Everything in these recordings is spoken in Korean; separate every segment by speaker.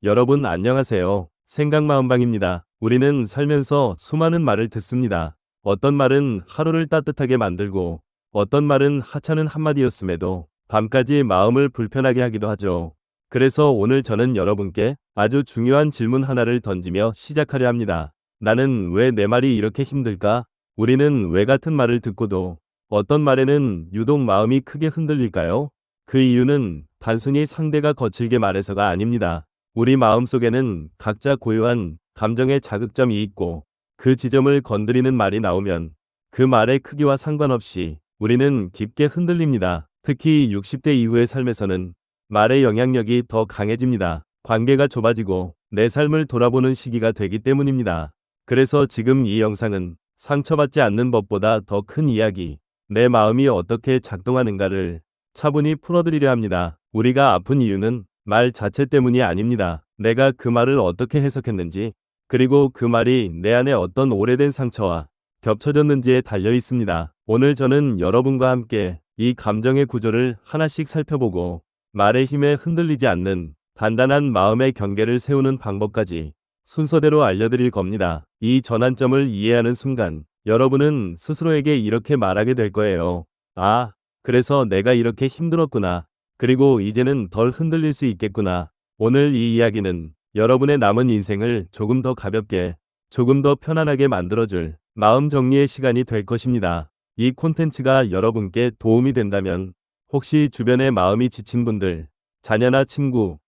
Speaker 1: 여러분 안녕하세요. 생각마음방입니다. 우리는 살면서 수많은 말을 듣습니다. 어떤 말은 하루를 따뜻하게 만들고 어떤 말은 하찮은 한마디였음에도 밤까지 마음을 불편하게 하기도 하죠. 그래서 오늘 저는 여러분께 아주 중요한 질문 하나를 던지며 시작하려 합니다. 나는 왜 내 말이 이렇게 힘들까? 우리는 왜 같은 말을 듣고도 어떤 말에는 유독 마음이 크게 흔들릴까요? 그 이유는 단순히 상대가 거칠게 말해서가 아닙니다. 우리 마음속에는 각자 고유한 감정의 자극점이 있고 그 지점을 건드리는 말이 나오면 그 말의 크기와 상관없이 우리는 깊게 흔들립니다. 특히 60대 이후의 삶에서는 말의 영향력이 더 강해집니다. 관계가 좁아지고 내 삶을 돌아보는 시기가 되기 때문입니다. 그래서 지금 이 영상은 상처받지 않는 법보다 더 큰 이야기, 내 마음이 어떻게 작동하는가를 차분히 풀어드리려 합니다. 우리가 아픈 이유는 말 자체 때문이 아닙니다. 내가 그 말을 어떻게 해석했는지, 그리고 그 말이 내 안에 어떤 오래된 상처와 겹쳐졌는지에 달려 있습니다. 오늘 저는 여러분과 함께 이 감정의 구조를 하나씩 살펴보고 말의 힘에 흔들리지 않는 단단한 마음의 경계를 세우는 방법까지 순서대로 알려드릴 겁니다. 이 전환점을 이해하는 순간 여러분은 스스로에게 이렇게 말하게 될 거예요. 아, 그래서 내가 이렇게 힘들었구나. 그리고 이제는 덜 흔들릴 수 있겠구나. 오늘 이 이야기는 여러분의 남은 인생을 조금 더 가볍게, 조금 더 편안하게 만들어줄 마음 정리의 시간이 될 것입니다. 이 콘텐츠가 여러분께 도움이 된다면 혹시 주변에 마음이 지친 분들, 자녀나 친구,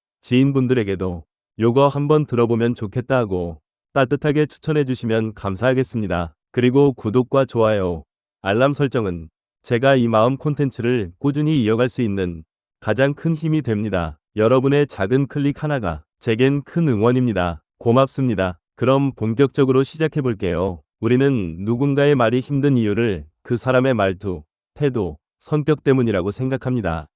Speaker 1: 지인분들에게도 요거 한번 들어보면 좋겠다 하고 따뜻하게 추천해 주시면 감사하겠습니다. 그리고 구독과 좋아요, 알람 설정은 제가 이 마음 콘텐츠를 꾸준히 이어갈 수 있는 가장 큰 힘이 됩니다. 여러분의 작은 클릭 하나가 제겐 큰 응원입니다. 고맙습니다. 그럼 본격적으로 시작해 볼게요. 우리는 누군가의 말이 힘든 이유를 그 사람의 말투, 태도, 성격 때문이라고 생각합니다.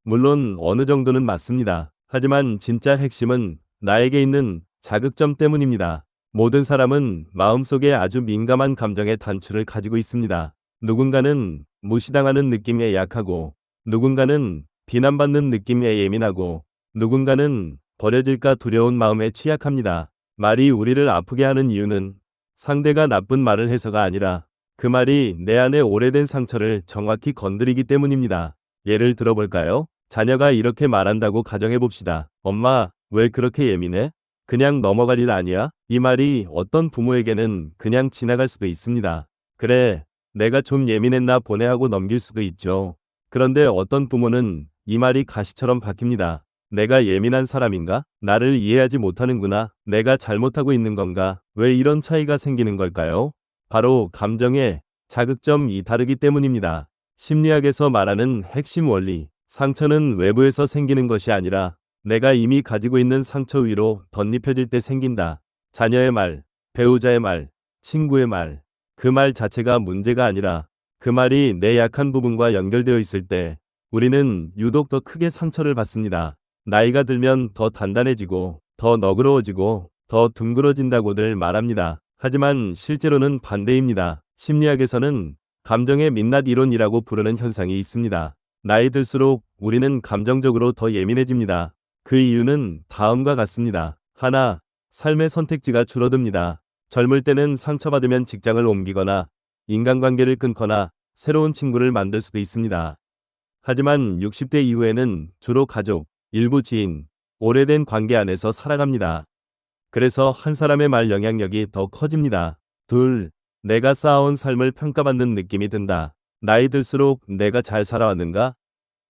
Speaker 1: 물론 어느 정도는 맞습니다. 하지만 진짜 핵심은 나에게 있는 자극점 때문입니다. 모든 사람은 마음속에 아주 민감한 감정의 단추를 가지고 있습니다. 누군가는 무시당하는 느낌에 약하고, 누군가는 비난받는 느낌에 예민하고, 누군가는 버려질까 두려운 마음에 취약합니다. 말이 우리를 아프게 하는 이유는 상대가 나쁜 말을 해서가 아니라 그 말이 내 안에 오래된 상처를 정확히 건드리기 때문입니다. 예를 들어볼까요? 자녀가 이렇게 말한다고 가정해봅시다. 엄마, 왜 그렇게 예민해? 그냥 넘어갈 일 아니야? 이 말이 어떤 부모에게는 그냥 지나갈 수도 있습니다. 그래, 내가 좀 예민했나 보네 하고 넘길 수도 있죠. 그런데 어떤 부모는 이 말이 가시처럼 박힙니다. 내가 예민한 사람인가? 나를 이해하지 못하는구나. 내가 잘못하고 있는 건가? 왜 이런 차이가 생기는 걸까요? 바로 감정의 자극점이 다르기 때문입니다. 심리학에서 말하는 핵심 원리, 상처는 외부에서 생기는 것이 아니라 내가 이미 가지고 있는 상처 위로 덧입혀질 때 생긴다. 자녀의 말, 배우자의 말, 친구의 말, 그 말 자체가 문제가 아니라 그 말이 내 약한 부분과 연결되어 있을 때 우리는 유독 더 크게 상처를 받습니다. 나이가 들면 더 단단해지고 더 너그러워지고 더 둥그러진다고들 말합니다. 하지만 실제로는 반대입니다. 심리학에서는 감정의 민낯 이론이라고 부르는 현상이 있습니다. 나이 들수록 우리는 감정적으로 더 예민해집니다. 그 이유는 다음과 같습니다. 하나, 삶의 선택지가 줄어듭니다. 젊을 때는 상처받으면 직장을 옮기거나 인간관계를 끊거나 새로운 친구를 만들 수도 있습니다. 하지만 60대 이후에는 주로 가족, 일부 지인, 오래된 관계 안에서 살아갑니다. 그래서 한 사람의 말 영향력이 더 커집니다. 둘, 내가 쌓아온 삶을 평가받는 느낌이 든다. 나이 들수록 내가 잘 살아왔는가?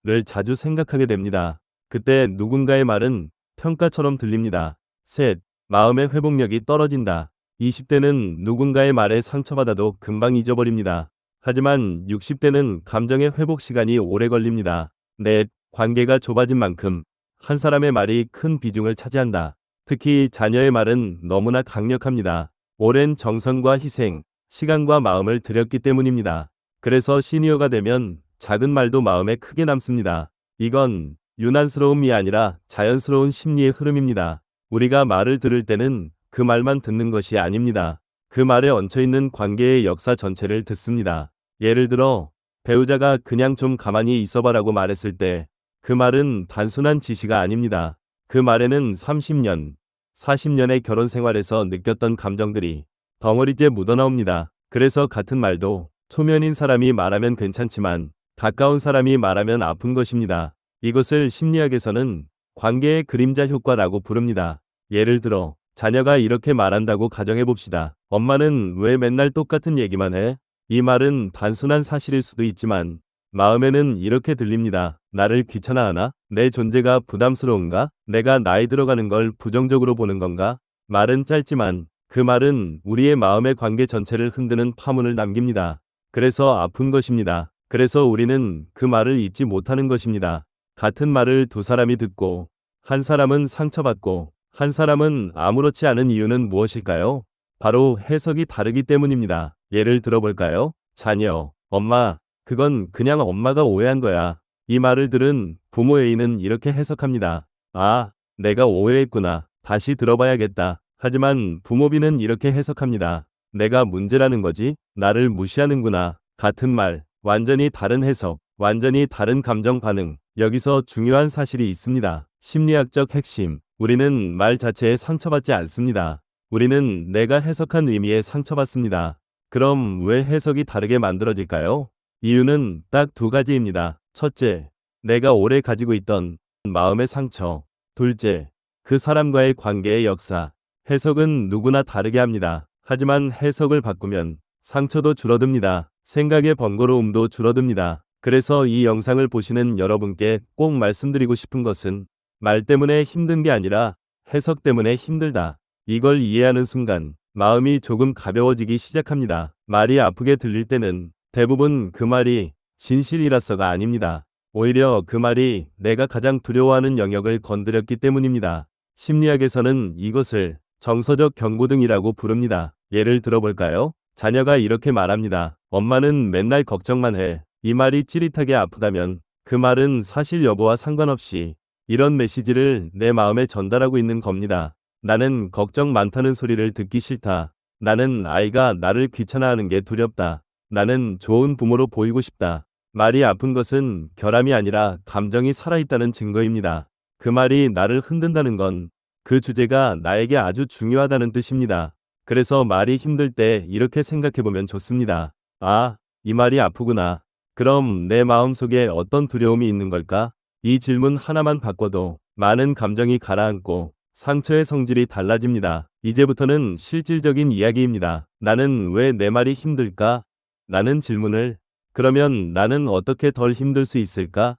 Speaker 1: 를 자주 생각하게 됩니다. 그때 누군가의 말은 평가처럼 들립니다. 셋, 마음의 회복력이 떨어진다. 20대는 누군가의 말에 상처받아도 금방 잊어버립니다. 하지만 60대는 감정의 회복 시간이 오래 걸립니다. 넷, 관계가 좁아진 만큼 한 사람의 말이 큰 비중을 차지한다. 특히 자녀의 말은 너무나 강력합니다. 오랜 정성과 희생, 시간과 마음을 들였기 때문입니다. 그래서 시니어가 되면 작은 말도 마음에 크게 남습니다. 이건 유난스러움이 아니라 자연스러운 심리의 흐름입니다. 우리가 말을 들을 때는 그 말만 듣는 것이 아닙니다. 그 말에 얹혀있는 관계의 역사 전체를 듣습니다. 예를 들어 배우자가 그냥 좀 가만히 있어봐라고 말했을 때 그 말은 단순한 지시가 아닙니다. 그 말에는 30년, 40년의 결혼 생활에서 느꼈던 감정들이 덩어리째 묻어나옵니다. 그래서 같은 말도 초면인 사람이 말하면 괜찮지만 가까운 사람이 말하면 아픈 것입니다. 이것을 심리학에서는 관계의 그림자 효과라고 부릅니다. 예를 들어 자녀가 이렇게 말한다고 가정해 봅시다. 엄마는 왜 맨날 똑같은 얘기만 해? 이 말은 단순한 사실일 수도 있지만 마음에는 이렇게 들립니다. 나를 귀찮아하나? 내 존재가 부담스러운가? 내가 나이 들어가는 걸 부정적으로 보는 건가? 말은 짧지만 그 말은 우리의 마음의 관계 전체를 흔드는 파문을 남깁니다. 그래서 아픈 것입니다. 그래서 우리는 그 말을 잊지 못하는 것입니다. 같은 말을 두 사람이 듣고 한 사람은 상처받고 한 사람은 아무렇지 않은 이유는 무엇일까요? 바로 해석이 다르기 때문입니다. 예를 들어볼까요? 자녀, 엄마, 그건 그냥 엄마가 오해한 거야. 이 말을 들은 부모 A는 이렇게 해석합니다. 아, 내가 오해했구나. 다시 들어봐야겠다. 하지만 부모 B는 이렇게 해석합니다. 내가 문제라는 거지? 나를 무시하는구나. 같은 말, 완전히 다른 해석, 완전히 다른 감정 반응. 여기서 중요한 사실이 있습니다. 심리학적 핵심. 우리는 말 자체에 상처받지 않습니다. 우리는 내가 해석한 의미에 상처받습니다. 그럼 왜 해석이 다르게 만들어질까요? 이유는 딱 두 가지입니다. 첫째, 내가 오래 가지고 있던 마음의 상처. 둘째, 그 사람과의 관계의 역사. 해석은 누구나 다르게 합니다. 하지만 해석을 바꾸면 상처도 줄어듭니다. 생각의 번거로움도 줄어듭니다. 그래서 이 영상을 보시는 여러분께 꼭 말씀드리고 싶은 것은 말 때문에 힘든 게 아니라 해석 때문에 힘들다. 이걸 이해하는 순간 마음이 조금 가벼워지기 시작합니다. 말이 아프게 들릴 때는 대부분 그 말이 진실이라서가 아닙니다. 오히려 그 말이 내가 가장 두려워하는 영역을 건드렸기 때문입니다. 심리학에서는 이것을 정서적 경고등이라고 부릅니다. 예를 들어볼까요? 자녀가 이렇게 말합니다. 엄마는 맨날 걱정만 해. 이 말이 찌릿하게 아프다면 그 말은 사실 여부와 상관없이 이런 메시지를 내 마음에 전달하고 있는 겁니다. 나는 걱정 많다는 소리를 듣기 싫다. 나는 아이가 나를 귀찮아하는 게 두렵다. 나는 좋은 부모로 보이고 싶다. 말이 아픈 것은 결함이 아니라 감정이 살아있다는 증거입니다. 그 말이 나를 흔든다는 건 그 주제가 나에게 아주 중요하다는 뜻입니다. 그래서 말이 힘들 때 이렇게 생각해보면 좋습니다. 아, 이 말이 아프구나. 그럼 내 마음속에 어떤 두려움이 있는 걸까? 이 질문 하나만 바꿔도 많은 감정이 가라앉고 상처의 성질이 달라집니다. 이제부터는 실질적인 이야기입니다. 나는 왜 내 말이 힘들까? 라는 질문을 그러면 나는 어떻게 덜 힘들 수 있을까?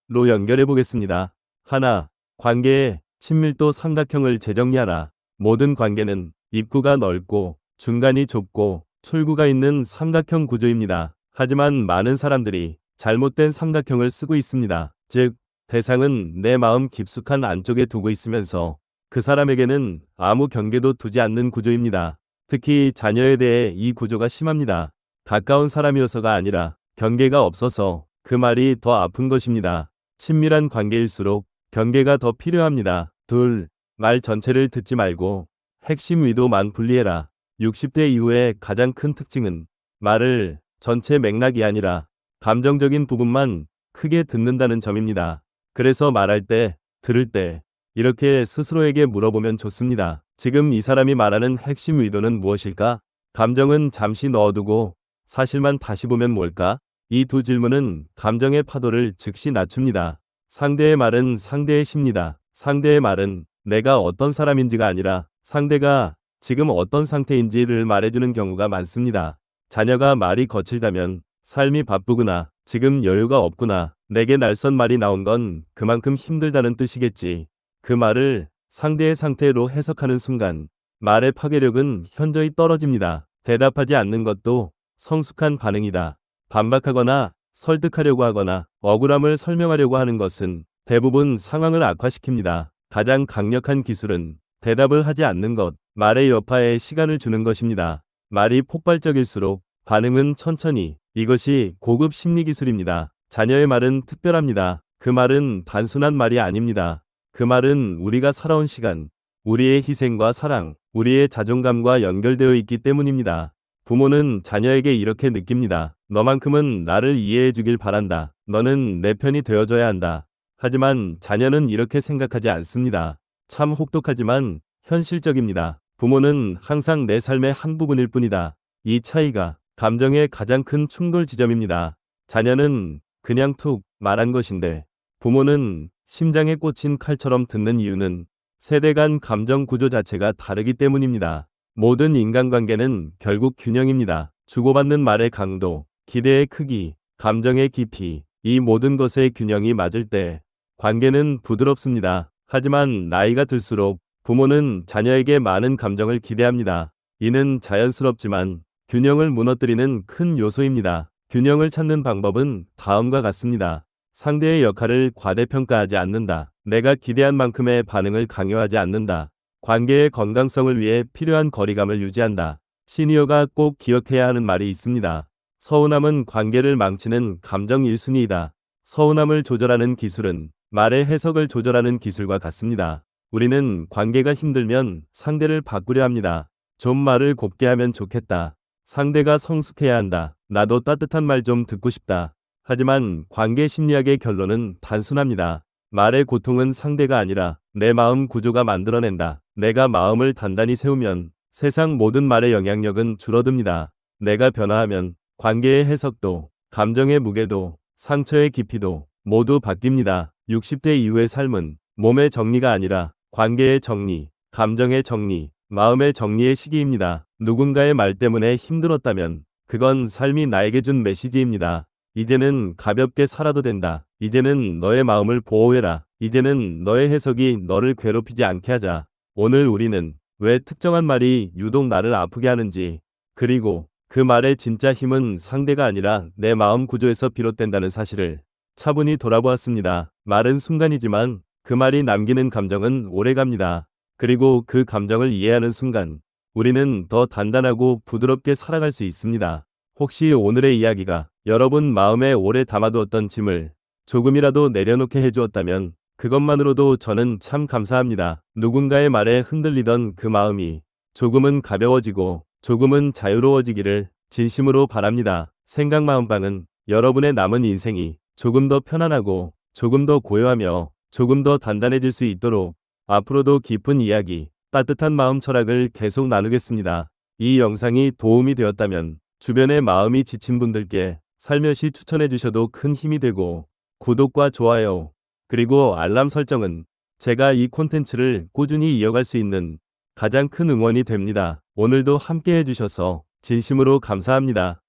Speaker 1: 로 연결해 보겠습니다. 하나, 관계의 친밀도 삼각형을 재정리하라. 모든 관계는 입구가 넓고 중간이 좁고 출구가 있는 삼각형 구조입니다. 하지만 많은 사람들이 잘못된 삼각형을 쓰고 있습니다. 즉, 대상은 내 마음 깊숙한 안쪽에 두고 있으면서 그 사람에게는 아무 경계도 두지 않는 구조입니다. 특히 자녀에 대해 이 구조가 심합니다. 가까운 사람이어서가 아니라 경계가 없어서 그 말이 더 아픈 것입니다. 친밀한 관계일수록 경계가 더 필요합니다. 둘, 말 전체를 듣지 말고 핵심 의도만 분리해라. 60대 이후의 가장 큰 특징은 말을 전체 맥락이 아니라 감정적인 부분만 크게 듣는다는 점입니다. 그래서 말할 때, 들을 때 이렇게 스스로에게 물어보면 좋습니다. 지금 이 사람이 말하는 핵심 의도는 무엇일까? 감정은 잠시 넣어두고 사실만 다시 보면 뭘까? 이 두 질문은 감정의 파도를 즉시 낮춥니다. 상대의 말은 상대의 심리다. 상대의 말은 내가 어떤 사람인지가 아니라 상대가 지금 어떤 상태인지를 말해주는 경우가 많습니다. 자녀가 말이 거칠다면 삶이 바쁘구나, 지금 여유가 없구나, 내게 낯선 말이 나온 건 그만큼 힘들다는 뜻이겠지. 그 말을 상대의 상태로 해석하는 순간 말의 파괴력은 현저히 떨어집니다. 대답하지 않는 것도 성숙한 반응이다. 반박하거나 설득하려고 하거나 억울함을 설명하려고 하는 것은 대부분 상황을 악화시킵니다. 가장 강력한 기술은 대답을 하지 않는 것, 말의 여파에 시간을 주는 것입니다. 말이 폭발적일수록 반응은 천천히. 이것이 고급 심리 기술입니다. 자녀의 말은 특별합니다. 그 말은 단순한 말이 아닙니다. 그 말은 우리가 살아온 시간, 우리의 희생과 사랑, 우리의 자존감과 연결되어 있기 때문입니다. 부모는 자녀에게 이렇게 느낍니다. 너만큼은 나를 이해해 주길 바란다. 너는 내 편이 되어줘야 한다. 하지만 자녀는 이렇게 생각하지 않습니다. 참 혹독하지만 현실적입니다. 부모는 항상 내 삶의 한 부분일 뿐이다. 이 차이가 감정의 가장 큰 충돌 지점입니다. 자녀는 그냥 툭 말한 것인데 부모는 심장에 꽂힌 칼처럼 듣는 이유는 세대 간 감정 구조 자체가 다르기 때문입니다. 모든 인간관계는 결국 균형입니다. 주고받는 말의 강도, 기대의 크기, 감정의 깊이, 이 모든 것의 균형이 맞을 때 관계는 부드럽습니다. 하지만 나이가 들수록 부모는 자녀에게 많은 감정을 기대합니다. 이는 자연스럽지만 균형을 무너뜨리는 큰 요소입니다. 균형을 찾는 방법은 다음과 같습니다. 상대의 역할을 과대평가하지 않는다. 내가 기대한 만큼의 반응을 강요하지 않는다. 관계의 건강성을 위해 필요한 거리감을 유지한다. 시니어가 꼭 기억해야 하는 말이 있습니다. 서운함은 관계를 망치는 감정 1순위이다. 서운함을 조절하는 기술은 말의 해석을 조절하는 기술과 같습니다. 우리는 관계가 힘들면 상대를 바꾸려 합니다. 좀 말을 곱게 하면 좋겠다. 상대가 성숙해야 한다. 나도 따뜻한 말 좀 듣고 싶다. 하지만 관계 심리학의 결론은 단순합니다. 말의 고통은 상대가 아니라 내 마음 구조가 만들어낸다. 내가 마음을 단단히 세우면 세상 모든 말의 영향력은 줄어듭니다. 내가 변화하면 관계의 해석도, 감정의 무게도, 상처의 깊이도 모두 바뀝니다. 60대 이후의 삶은 몸의 정리가 아니라 관계의 정리, 감정의 정리, 마음의 정리의 시기입니다. 누군가의 말 때문에 힘들었다면 그건 삶이 나에게 준 메시지입니다. 이제는 가볍게 살아도 된다. 이제는 너의 마음을 보호해라. 이제는 너의 해석이 너를 괴롭히지 않게 하자. 오늘 우리는 왜 특정한 말이 유독 나를 아프게 하는지, 그리고 그 말의 진짜 힘은 상대가 아니라 내 마음 구조에서 비롯된다는 사실을 차분히 돌아보았습니다. 말은 순간이지만 그 말이 남기는 감정은 오래갑니다. 그리고 그 감정을 이해하는 순간 우리는 더 단단하고 부드럽게 살아갈 수 있습니다. 혹시 오늘의 이야기가 여러분 마음에 오래 담아두었던 짐을 조금이라도 내려놓게 해주었다면 그것만으로도 저는 참 감사합니다. 누군가의 말에 흔들리던 그 마음이 조금은 가벼워지고 조금은 자유로워지기를 진심으로 바랍니다. 생각마음방은 여러분의 남은 인생이 조금 더 편안하고 조금 더 고요하며 조금 더 단단해질 수 있도록 앞으로도 깊은 이야기, 따뜻한 마음 철학을 계속 나누겠습니다. 이 영상이 도움이 되었다면 주변의 마음이 지친 분들께 살며시 추천해 주셔도 큰 힘이 되고, 구독과 좋아요, 그리고 알람 설정은 제가 이 콘텐츠를 꾸준히 이어갈 수 있는 가장 큰 응원이 됩니다. 오늘도 함께 해주셔서 진심으로 감사합니다.